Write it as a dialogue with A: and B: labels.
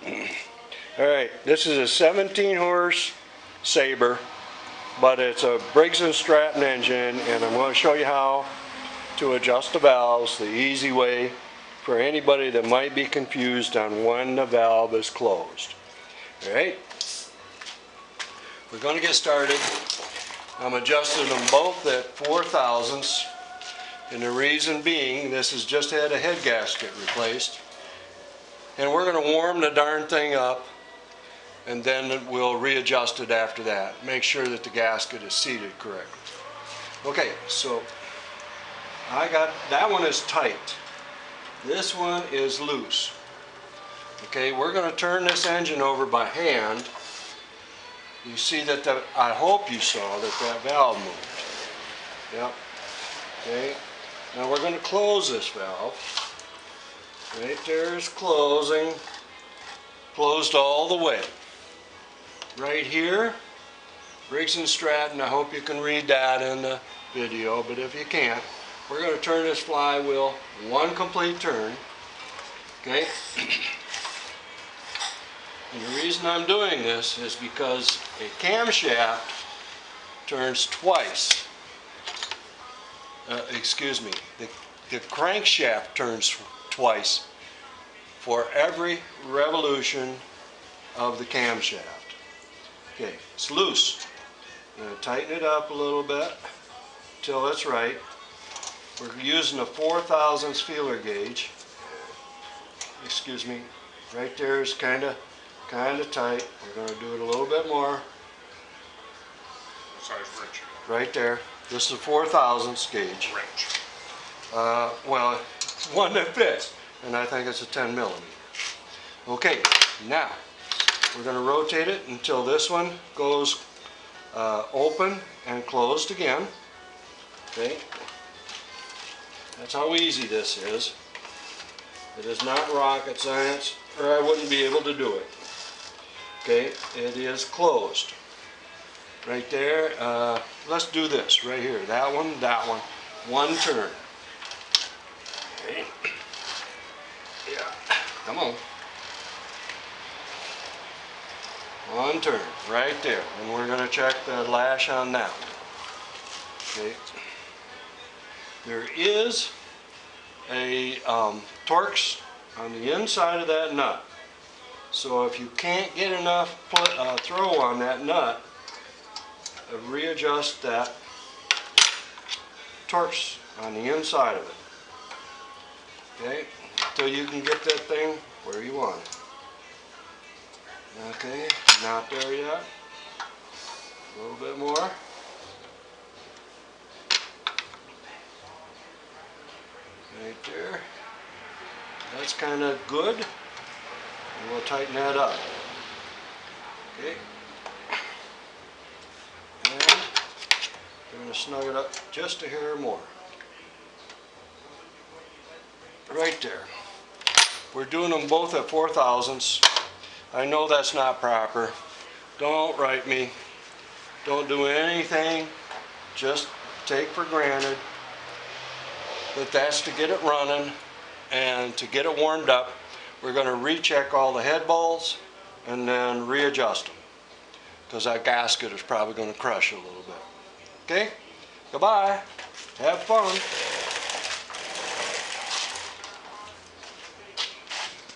A: Alright, this is a 17 horse Sabre, but it's a Briggs and Stratton engine, and I'm going to show you how to adjust the valves the easy way for anybody that might be confused on when the valve is closed. Alright, we're going to get started. I'm adjusting them both at 4 thousandths, and the reason being this has just had a head gasket replaced, and we're going to warm the darn thing up, and then we'll readjust it after that. Make sure that the gasket is seated correctly. Okay, so I got that one is tight. This one is loose. Okay, we're going to turn this engine over by hand. You see that I hope you saw that valve moved. Yep. Okay. Now we're going to close this valve. Right there is closing. Closed all the way. Right here, Briggs and Stratton, I hope you can read that in the video, but if you can't, we're going to turn this flywheel one complete turn. Okay? And the reason I'm doing this is because a camshaft turns twice. Excuse me, the crankshaft turns twice for every revolution of the camshaft. Okay, it's loose. I'm going to tighten it up a little bit till it's right. We're using a 4 thousandths feeler gauge. Excuse me, right there is kind of tight. We're going to do it a little bit more.
B: Size wrench.
A: Right there. This is a 4 thousandths gauge.
B: Wrench.
A: Well, one that fits, and I think it's a 10 millimeter. Okay, now we're going to rotate it until this one goes open and closed again. Okay, that's how easy this is. It is not rocket science, or I wouldn't be able to do it. Okay, it is closed. Right there. Let's do this right here. That one, one turn. Okay. Yeah, come on. One turn, right there. And we're going to check the lash on that one. Okay. There is a Torx on the inside of that nut. So if you can't get enough throw on that nut, readjust that Torx on the inside of it. Okay, until you can get that thing where you want it. Okay, not there yet. A little bit more. Right there. That's kind of good. And we'll tighten that up. Okay. And we're going to snug it up just a hair more. Right there. We're doing them both at 4 thousandths. I know that's not proper. Don't write me. Don't do anything. Just take for granted that that's to get it running, and to get it warmed up, we're going to recheck all the head bolts and then readjust them, because that gasket is probably going to crush a little bit. Okay? Goodbye. Have fun.